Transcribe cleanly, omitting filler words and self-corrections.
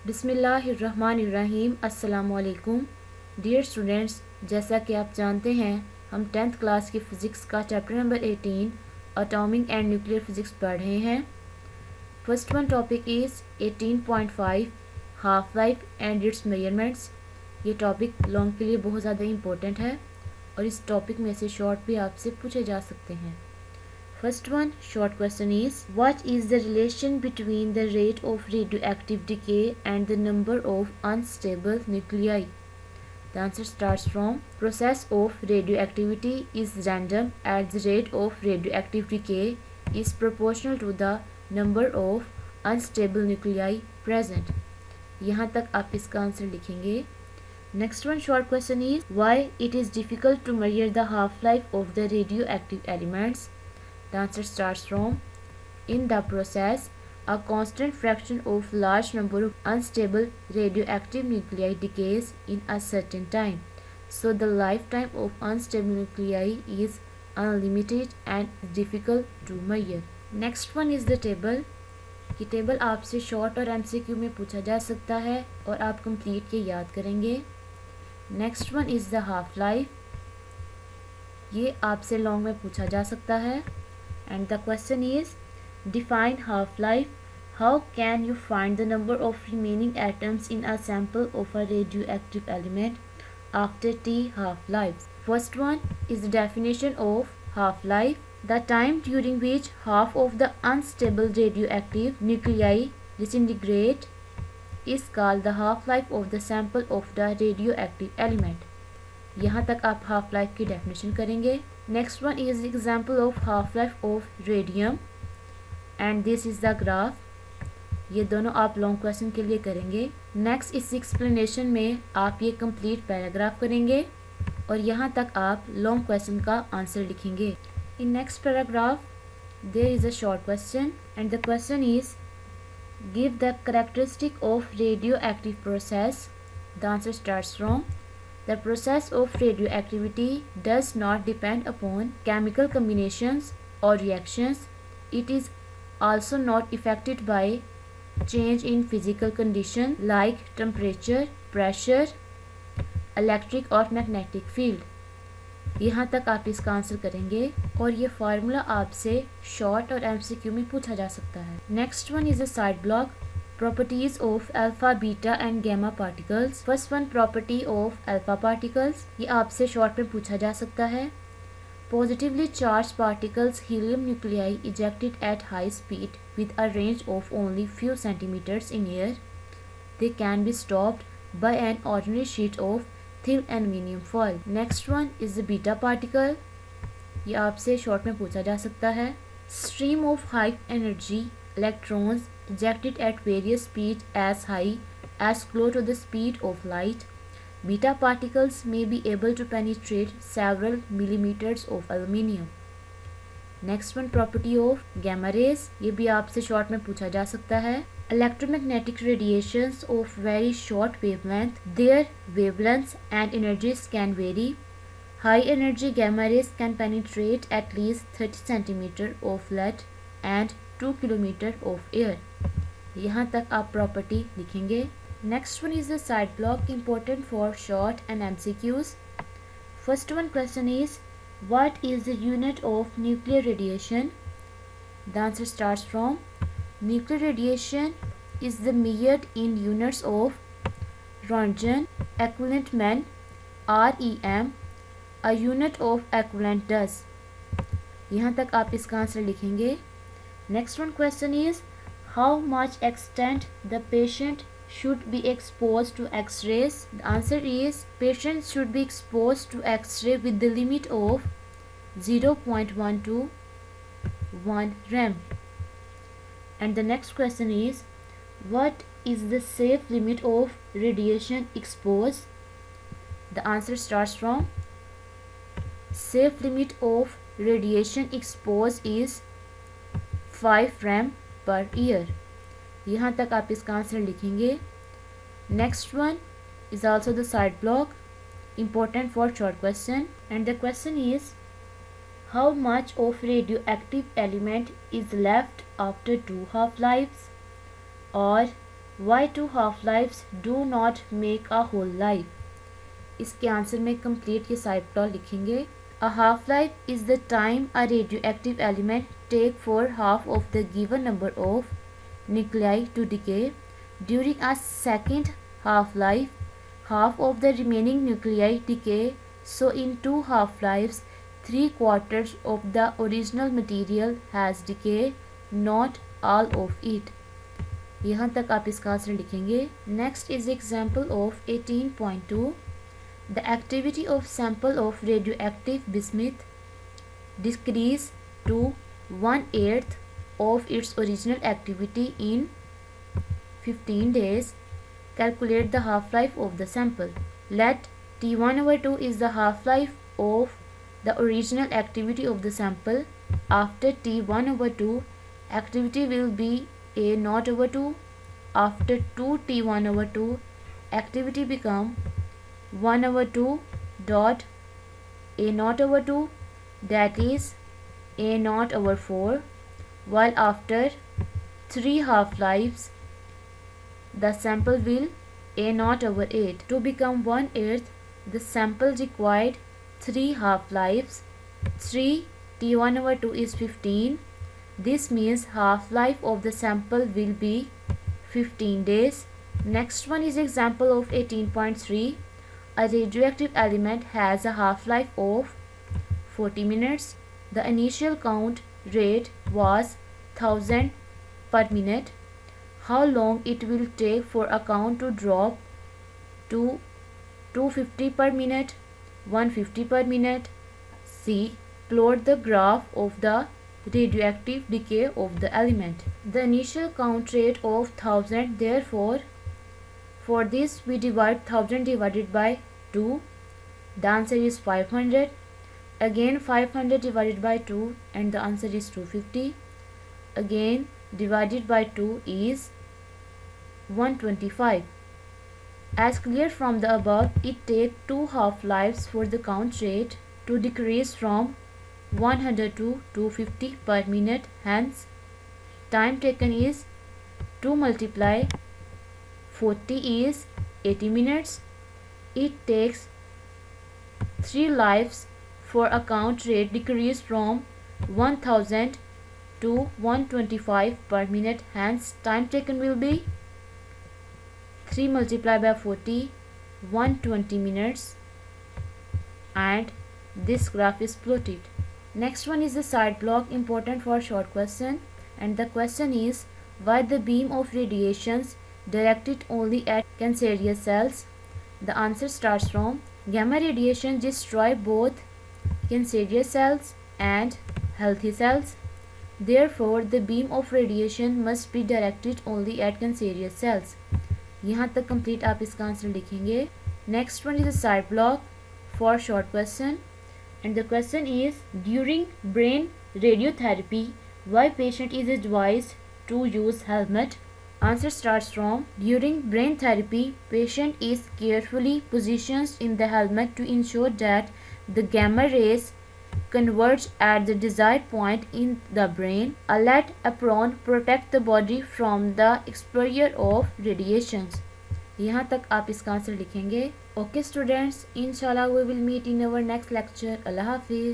बिस्मिल्लाहिर्रहमानिर्रहीम। अस्सलामुअलैकुम dear students, जैसा कि आप जानते हैं हम 10th क्लास की फ़िज़िक्स का chapter number 18 atomic and nuclear physics पढ़ रहे हैं। First one topic is 18.5 half life and it's measurements. ये टॉपिक लॉन्ग के लिए बहुत ज़्यादा इम्पोर्टेंट है और इस टॉपिक में से शॉर्ट भी आपसे पूछे जा सकते हैं। First one short question is, what is the relation between the rate of radioactive decay and the number of unstable nuclei? The answer starts from, process of radioactivity is random as the rate of radioactive decay is proportional to the number of unstable nuclei present. यहाँ तक आप इसका answer लिखेंगे। Next one short question is, why it is difficult to measure the half-life of the radioactive elements? The answer starts from, in the process, a constant fraction of large number of unstable radioactive nuclei decays in a certain time. So the lifetime of unstable nuclei is unlimited and difficult to measure. Next one is the table. ये table आपसे short और MCQ में पूछा जा सकता है और आप कंप्लीट के याद करेंगे। Next one is the half life. ये आपसे लॉन्ग में पूछा जा सकता है। And the question is, define half-life. How can you find the number of remaining atoms in a sample of a radioactive element after T half-lives? First one is the definition of half-life. The time during which half of the unstable radioactive nuclei disintegrate is called the half-life of the sample of the radioactive element. यहाँ तक आप half life की definition करेंगे। Next one is example of half life of radium and this is the graph. ये दोनों आप long question के लिए करेंगे। नेक्स्ट इस एक्सप्लेनेशन में आप ये कंप्लीट पैराग्राफ करेंगे और यहाँ तक आप लॉन्ग क्वेश्चन का आंसर लिखेंगे। In next paragraph there is a short question and the question is, give the characteristic of radioactive process. The answer starts from, the process of radioactivity does not depend upon chemical combinations or reactions. It is also not affected by change in physical conditions like temperature, pressure, electric or magnetic field. यहाँ तक आप इसका answer करेंगे और ये formula आपसे short और MCQ में पूछा जा सकता है। Next one is a side block, properties of alpha, beta and gamma particles. First one, property of alpha particles. ये आपसे शॉर्ट में पूछा जा सकता है। Positively charged particles, helium nuclei ejected at high speed with a range of only few centimeters in air. They can be stopped by an ordinary sheet of thin aluminium foil. Next one is the beta particle. ये आपसे short में पूछा जा सकता है। Stream of high energy electrons ejected at various speeds as high as close to the speed of light. Beta particles may be able to penetrate several millimeters of aluminium. Next one, property of gamma rays. ये भी आपसे short में पूछा जा सकता है। Electromagnetic radiations of very short wavelength. Their wavelengths and energies can vary. High energy gamma rays can penetrate at least 30 centimeter of lead and 2 kilometer of air. यहाँ तक आप प्रॉपर्टी लिखेंगे। Next one is the side block, important for short and MCQs. First one question is, what is the unit of nuclear radiation? The answer starts from, nuclear radiation is the measured in units of Roentgen equivalent men, REM, a unit of equivalent does. यहाँ तक आप इसका answer लिखेंगे। Next one question is, how much extent the patient should be exposed to X-rays? The answer is, patients should be exposed to X-ray with the limit of 0.1 to 1 rem. And the next question is, what is the safe limit of radiation exposure? The answer starts from, safe limit of radiation exposure is 5 rem per year. यहाँ तक आप इसका answer लिखेंगे। Next one is also the side block, important for short question and the question is, how much of radioactive element is left after 2 half lifes? और Why two half lives do not make a whole life? इसके answer में complete ये side plot लिखेंगे. A half life is the time a radioactive element take for half of the given number of nuclei to decay. During a second half life, half of the remaining nuclei decay, so in two half lives, 3/4 of the original material has decayed, not all of it. यहाँ तक आप इसका answer लिखेंगे. Next is example of 18.2. The activity of sample of radioactive bismuth decrease to 1/8 of its original activity in 15 days. Calculate the half-life of the sample. Let T1/2 is the half-life of the original activity of the sample. After T1/2, activity will be A0/2. After 2T1/2, activity become 1/2 dot A0/2, that is A0/4, while after 3 half-lives the sample will A0/8. To become 1/8, the sample required 3 half-lives. 3 T1/2 is 15. This means half-life of the sample will be 15 days. Next one is example of 18.3. A radioactive element has a half-life of 40 minutes. The initial count rate was 1000 per minute. How long it will take for a count to drop to 250 per minute, 150 per minute? C. Plot the graph of the radioactive decay of the element. The initial count rate of 1000, therefore for this we divide 1000 divided by 2. The answer is 500. Again 500 divided by 2 and the answer is 250. Again divided by 2 is 125. As clear from the above, it takes 2 half-lives for the count rate to decrease from 100 to 250 per minute. Hence, time taken is 2 multiply 40 is 80 minutes. It takes 3 lives for a count rate decrease from 1000 to 125 per minute. Hence, time taken will be 3 multiplied by 40, 120 minutes, and this graph is plotted. Next one is the side block, important for short question, and the question is why the beam of radiations directed only at cancerous cells. The answer starts from gamma radiation destroy both cancerous cells and healthy cells. Therefore, the beam of radiation must be directed only at cancerous cells. यहाँ तक complete आप इसका answer लिखेंगे. Next one is a side block for short question, and the question is during brain radiotherapy, why patient is advised to use helmet? Answer starts from during brain therapy, patient is carefully positioned in the helmet to ensure that the gamma rays converge at the desired point in the brain. A lead apron protect the body from the exposure of radiations. यहाँ तक आप इसका answer लिखेंगे. Okay students, inshallah we will meet in our next lecture. Allah Hafiz.